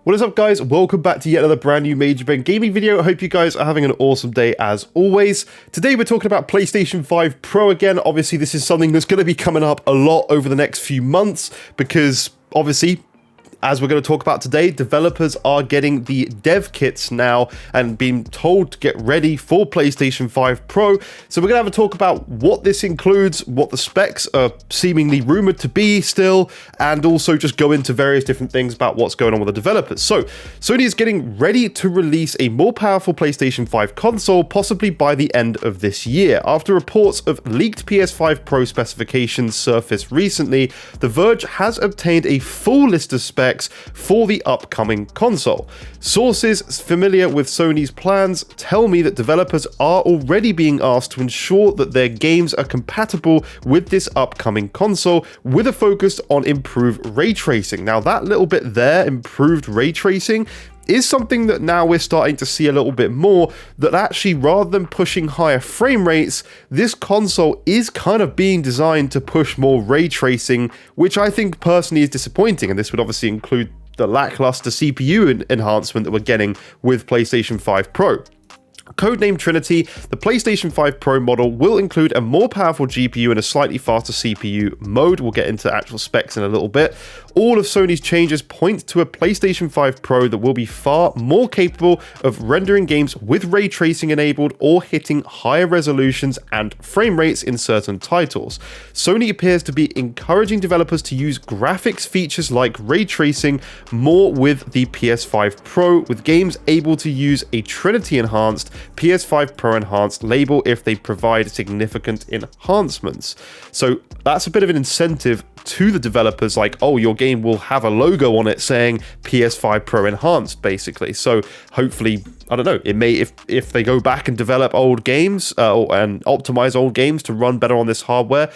What is up, guys? Welcome back to yet another brand new Major Ben gaming video. I hope you guys are having an awesome day as always. Today we're talking about PlayStation 5 Pro again. Obviously this is something that's going to be coming up a lot over the next few months because obviously, as we're going to talk about today, developers are getting the dev kits now and being told to get ready for PlayStation 5 Pro. So we're going to have a talk about what this includes, what the specs are seemingly rumored to be still, and also just go into various different things about what's going on with the developers. So Sony is getting ready to release a more powerful PlayStation 5 console, possibly by the end of this year. After reports of leaked PS5 Pro specifications surfaced recently, The Verge has obtained a full list of specs for the upcoming console. Sources familiar with Sony's plans tell me that developers are already being asked to ensure that their games are compatible with this upcoming console, with a focus on improved ray tracing. Now that little bit there, improved ray tracing, is something that now we're starting to see a little bit more, that actually rather than pushing higher frame rates, this console is kind of being designed to push more ray tracing, which I think personally is disappointing, and this would obviously include the lackluster CPU enhancement that we're getting with PlayStation 5 Pro. Codenamed Trinity, the PlayStation 5 Pro model will include a more powerful GPU and a slightly faster CPU mode. We'll get into actual specs in a little bit. All of Sony's changes point to a PlayStation 5 Pro that will be far more capable of rendering games with ray tracing enabled or hitting higher resolutions and frame rates in certain titles. Sony appears to be encouraging developers to use graphics features like ray tracing more with the PS5 Pro, with games able to use a Trinity enhanced PS5 Pro enhanced label if they provide significant enhancements. So that's a bit of an incentive to the developers, like, oh, your game will have a logo on it saying PS5 Pro enhanced, basically. So hopefully, I don't know, it may, if they go back and develop old games and optimize old games to run better on this hardware,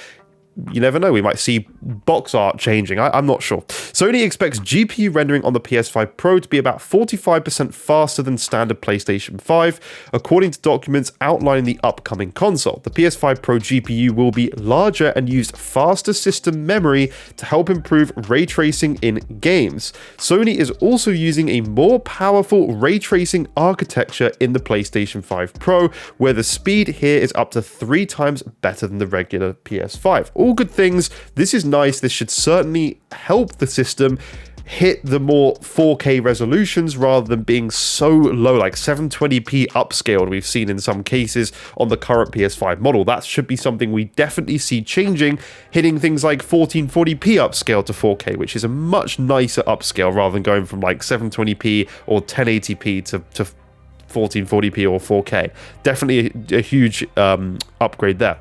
you never know, we might see box art changing. I'm not sure. Sony expects GPU rendering on the PS5 Pro to be about 45% faster than standard PlayStation 5, according to documents outlining the upcoming console. The PS5 Pro GPU will be larger and use faster system memory to help improve ray tracing in games. Sony is also using a more powerful ray tracing architecture in the PlayStation 5 Pro, where the speed here is up to 3 times better than the regular PS5. All good things. This is nice. This should certainly help the system hit the more 4K resolutions rather than being so low, like 720p upscaled we've seen in some cases on the current PS5 model. That should be something we definitely see changing, hitting things like 1440p upscale to 4K, which is a much nicer upscale rather than going from like 720p or 1080p to 1440p or 4K. Definitely a huge upgrade there.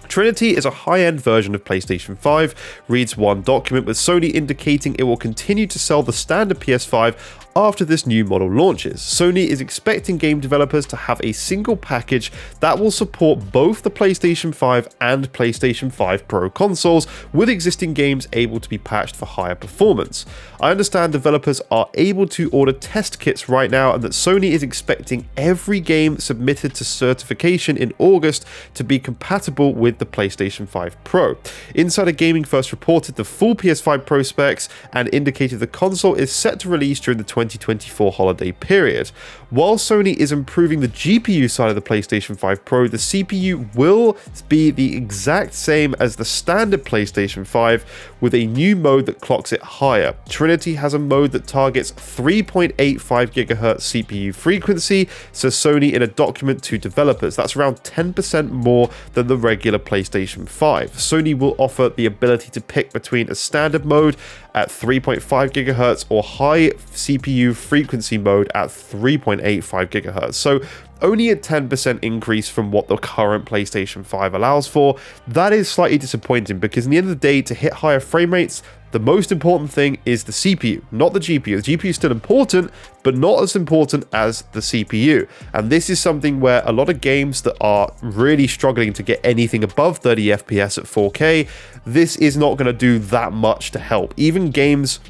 Trinity is a high-end version of PlayStation 5, reads one document, with Sony indicating it will continue to sell the standard PS5 after this new model launches. Sony is expecting game developers to have a single package that will support both the PlayStation 5 and PlayStation 5 Pro consoles, with existing games able to be patched for higher performance. I understand developers are able to order test kits right now, and that Sony is expecting every game submitted to certification in August to be compatible with the PlayStation 5 Pro. Insider Gaming first reported the full PS5 Pro specs and indicated the console is set to release during the 2024 holiday period. While Sony is improving the GPU side of the PlayStation 5 Pro, the CPU will be the exact same as the standard PlayStation 5, with a new mode that clocks it higher. Trinity has a mode that targets 3.85 GHz CPU frequency, says Sony in a document to developers. That's around 10% more than the regular PlayStation 5. Sony will offer the ability to pick between a standard mode at 3.5 GHz or high CPU frequency mode at 3.85 GHz. So only a 10% increase from what the current PlayStation 5 allows for. That is slightly disappointing because in the end of the day, to hit higher frame rates, the most important thing is the CPU, not the GPU. The GPU is still important, but not as important as the CPU. And this is something where a lot of games that are really struggling to get anything above 30 FPS at 4K, this is not going to do that much to help. Even games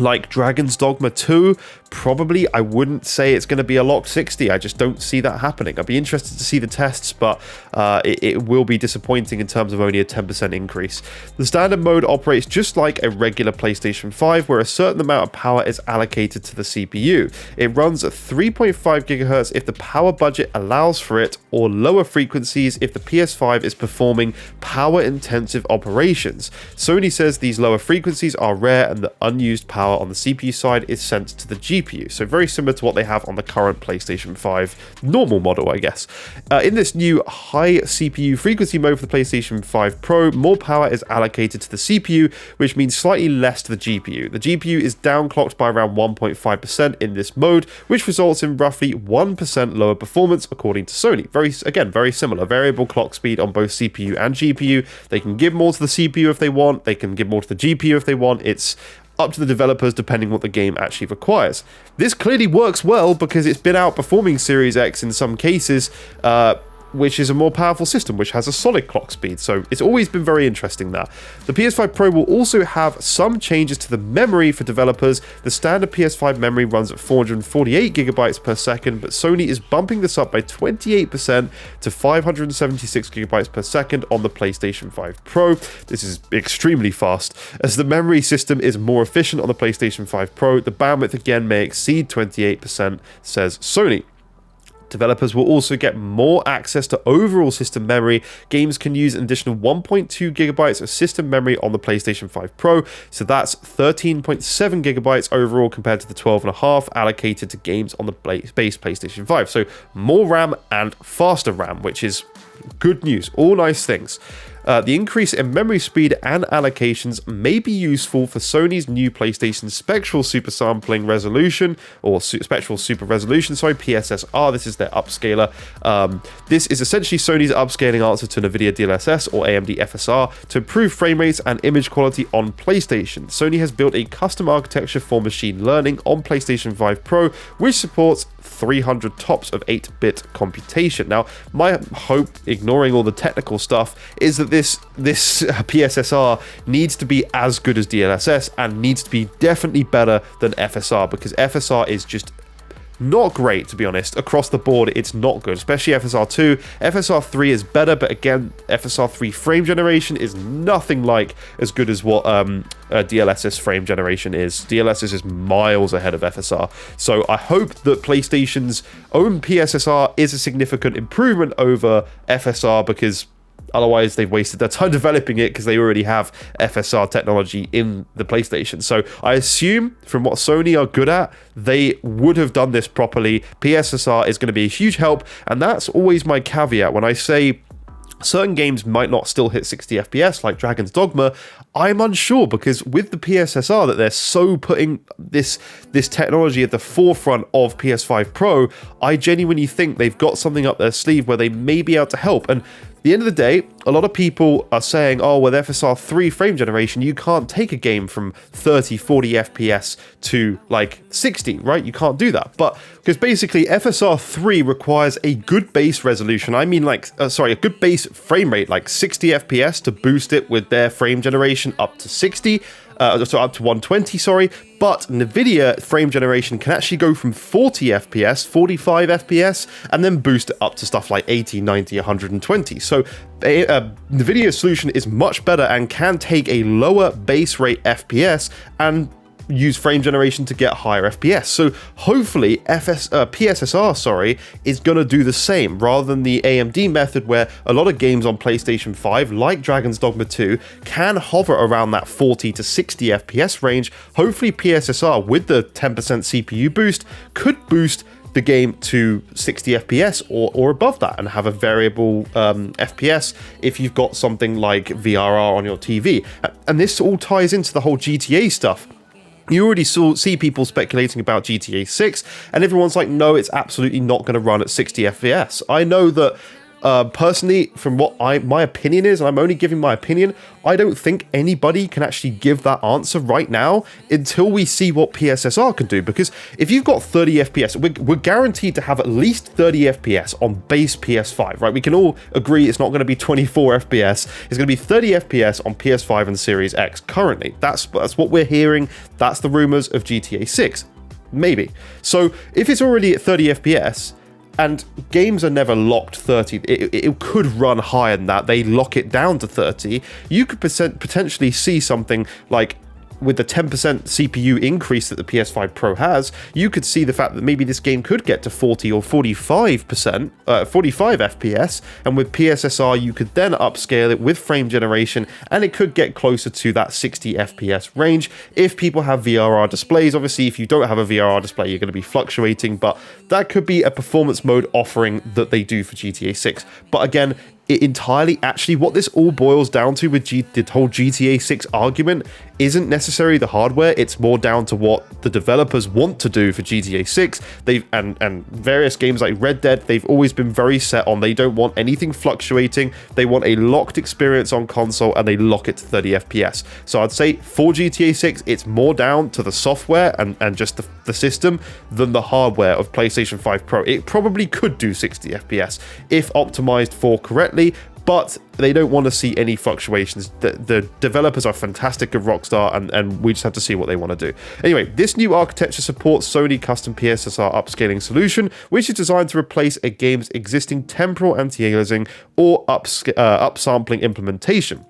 like Dragon's Dogma 2, probably I wouldn't say it's going to be a locked 60. I just don't see that happening. I'd be interested to see the tests, but it will be disappointing in terms of only a 10% increase. The standard mode operates just like a regular PlayStation 5, where a certain amount of power is allocated to the CPU. It runs at 3.5 GHz if the power budget allows for it, or lower frequencies if the PS5 is performing power-intensive operations. Sony says these lower frequencies are rare and the unused power on the CPU side is sent to the GPU, so very similar to what they have on the current PlayStation 5 normal model, I guess. In this new high CPU frequency mode for the PlayStation 5 Pro, more power is allocated to the CPU, which means slightly less to the GPU. The GPU is downclocked by around 1.5% in this mode, which results in roughly 1% lower performance according to Sony. Very similar. Variable clock speed on both CPU and GPU. They can give more to the CPU if they want, they can give more to the GPU if they want. It's up to the developers depending what the game actually requires. This clearly works well because it's been outperforming Series X in some cases, which is a more powerful system, which has a solid clock speed. So it's always been very interesting that. The PS5 Pro will also have some changes to the memory for developers. The standard PS5 memory runs at 448 gigabytes per second, but Sony is bumping this up by 28% to 576 gigabytes per second on the PlayStation 5 Pro. This is extremely fast. As the memory system is more efficient on the PlayStation 5 Pro, the bandwidth again may exceed 28%, says Sony. Developers will also get more access to overall system memory. Games can use an additional 1.2 gigabytes of system memory on the PlayStation 5 Pro, so that's 13.7 gigabytes overall compared to the 12.5 allocated to games on the base PlayStation 5. So more RAM and faster RAM, which is good news. All nice things. The increase in memory speed and allocations may be useful for Sony's new PlayStation Spectral Super Sampling Resolution, or Spectral Super Resolution, PSSR. This is their upscaler. This is essentially Sony's upscaling answer to NVIDIA DLSS or AMD FSR to improve frame rates and image quality on PlayStation. Sony has built a custom architecture for machine learning on PlayStation 5 Pro, which supports 300 TOPS of 8-bit computation. Now, my hope, ignoring all the technical stuff, is that this PSSR needs to be as good as DLSS and needs to be definitely better than FSR, because FSR is just not great, to be honest. Across the board, it's not good, especially FSR 2. FSR 3 is better, but again, FSR 3 frame generation is nothing like as good as what DLSS frame generation is. DLSS is miles ahead of FSR. So I hope that PlayStation's own PSSR is a significant improvement over FSR, because otherwise they've wasted their time developing it, because they already have FSR technology in the PlayStation. So I assume from what Sony are good at, they would have done this properly. PSSR is going to be a huge help, and that's always my caveat when I say certain games might not still hit 60 FPS like Dragon's Dogma. I'm unsure, because with the PSSR that they're so putting this technology at the forefront of PS5 Pro, I genuinely think they've got something up their sleeve where they may be able to help. And at the end of the day, a lot of people are saying, oh, with FSR 3 frame generation, you can't take a game from 30, 40 FPS to like 60, right? You can't do that. But because basically FSR 3 requires a good base resolution. I mean, a good base frame rate, like 60 FPS to boost it with their frame generation up to 60. Up to 120, sorry, but NVIDIA frame generation can actually go from 40 FPS, 45 FPS, and then boost it up to stuff like 80, 90, 120. So NVIDIA's solution is much better and can take a lower base rate FPS and use frame generation to get higher FPS. So hopefully PSSR is going to do the same, rather than the AMD method where a lot of games on PlayStation 5 like Dragon's Dogma 2 can hover around that 40 to 60 FPS range. Hopefully PSSR with the 10% CPU boost could boost the game to 60 FPS or above that, and have a variable FPS if you've got something like VRR on your TV. And this all ties into the whole GTA stuff. You already see people speculating about GTA 6, and everyone's like, no, it's absolutely not going to run at 60 FPS. I know that Personally, from what my opinion is, and I'm only giving my opinion, I don't think anybody can actually give that answer right now until we see what PSSR can do. Because if you've got 30 FPS, we're guaranteed to have at least 30 FPS on base PS5, right? We can all agree it's not going to be 24 FPS. It's going to be 30 FPS on PS5 and Series X currently. That's what we're hearing. That's the rumors of GTA 6. Maybe. So if it's already at 30 FPS, and games are never locked 30. It could run higher than that. They lock it down to 30. You could potentially see something like, with the 10% CPU increase that the PS5 Pro has, you could see the fact that maybe this game could get to 40 or 45%, 45 FPS, and with PSSR you could then upscale it with frame generation, and it could get closer to that 60 FPS range if people have VRR displays. Obviously, if you don't have a VRR display, you're going to be fluctuating, but that could be a performance mode offering that they do for GTA 6. But again, it entirely, actually, what this all boils down to with the whole GTA 6 argument isn't necessarily the hardware. It's more down to what the developers want to do for GTA 6. And various games like Red Dead, they've always been very set on, they don't want anything fluctuating. They want a locked experience on console, and they lock it to 30 FPS. So I'd say for GTA 6, it's more down to the software and just the system than the hardware of PlayStation 5 Pro. It probably could do 60 FPS if optimized for correctly, but they don't want to see any fluctuations. The developers are fantastic at Rockstar, and we just have to see what they want to do. Anyway, this new architecture supports Sony custom PSSR upscaling solution, which is designed to replace a game's existing temporal anti-aliasing or upsampling implementation.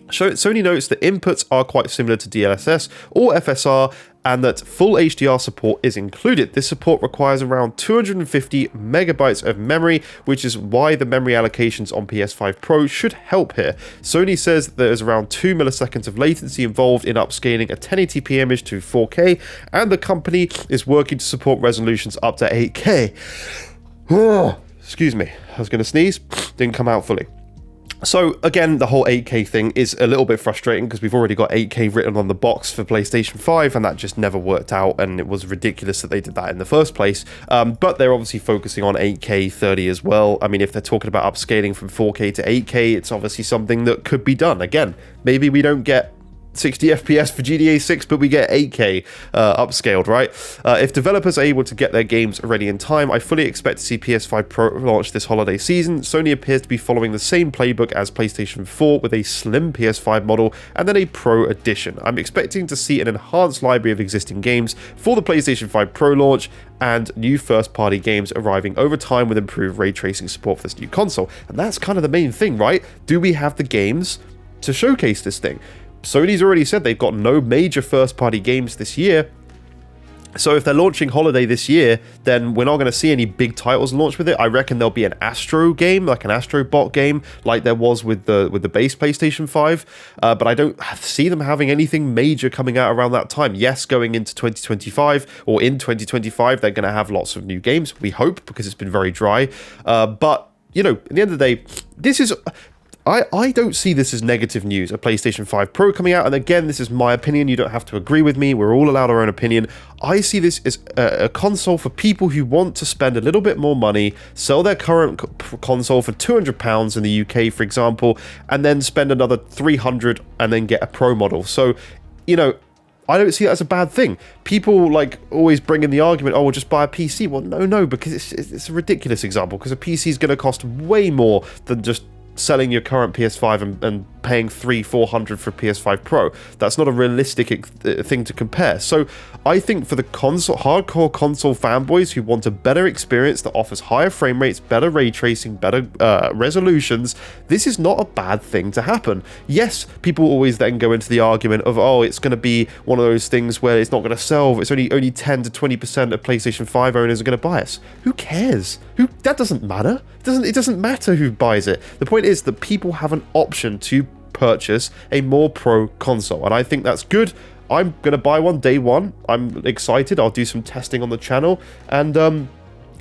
Sony notes that inputs are quite similar to DLSS or FSR, and that full HDR support is included. This support requires around 250 megabytes of memory, which is why the memory allocations on PS5 Pro should help here. Sony says that there is around 2 milliseconds of latency involved in upscaling a 1080p image to 4K, and the company is working to support resolutions up to 8K. Excuse me, I was going to sneeze, didn't come out fully. So again, the whole 8K thing is a little bit frustrating because we've already got 8K written on the box for PlayStation 5, and that just never worked out, and it was ridiculous that they did that in the first place. But they're obviously focusing on 8K 30 as well. I mean, if they're talking about upscaling from 4K to 8K, it's obviously something that could be done. Again, maybe we don't get 60 FPS for GTA 6, but we get 8K upscaled, right? If developers are able to get their games ready in time, I fully expect to see PS5 Pro launch this holiday season. Sony appears to be following the same playbook as PlayStation 4 with a slim PS5 model and then a Pro edition. I'm expecting to see an enhanced library of existing games for the PlayStation 5 Pro launch and new first-party games arriving over time with improved ray tracing support for this new console. And that's kind of the main thing, right? Do we have the games to showcase this thing? Sony's already said they've got no major first-party games this year. So if they're launching holiday this year, then we're not going to see any big titles launch with it. I reckon there'll be an Astro game, like an Astro Bot game, like there was with the base PlayStation 5. But I don't see them having anything major coming out around that time. Yes, going into 2025 or in 2025, they're going to have lots of new games. We hope, because it's been very dry. But you know, at the end of the day, this is. I don't see this as negative news, a PlayStation 5 Pro coming out, and again, this is my opinion, you don't have to agree with me, we're all allowed our own opinion. I see this as a console for people who want to spend a little bit more money, sell their current console for £200 in the UK, for example, and then spend another £300 and then get a Pro model. So, you know, I don't see that as a bad thing. People like always bring in the argument, oh, we'll just buy a PC. Well, no, because it's a ridiculous example, because a PC is going to cost way more than just selling your current PS5 and paying $300-400 for a PS5 Pro. That's not a realistic thing to compare. So I think for the hardcore console fanboys who want a better experience that offers higher frame rates, better ray tracing, better resolutions, this is not a bad thing to happen. Yes, people always then go into the argument of, oh, it's going to be one of those things where it's not going to sell. It's only 10 to 20% of PlayStation 5 owners are going to buy it. Who cares? That doesn't matter. It doesn't matter who buys it. The point is that people have an option to purchase a more pro console, and I think that's good. I'm gonna buy one day one. I'm excited. I'll do some testing on the channel, and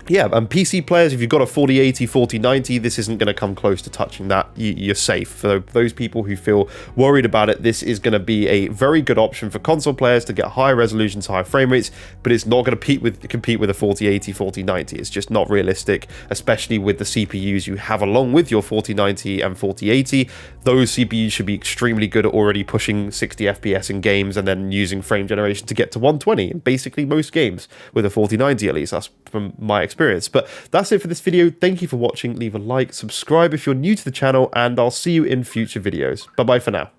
yeah, and PC players, if you've got a 4080, 4090, this isn't going to come close to touching that. You're safe. For those people who feel worried about it, this is going to be a very good option for console players to get higher resolutions, higher frame rates, but it's not going to compete with a 4080, 4090. It's just not realistic, especially with the CPUs you have along with your 4090 and 4080. Those CPUs should be extremely good at already pushing 60 FPS in games and then using frame generation to get to 120 in basically most games with a 4090 at least. That's from my experience. But that's it for this video. Thank you for watching. Leave a like, subscribe if you're new to the channel, and I'll see you in future videos. Bye bye for now.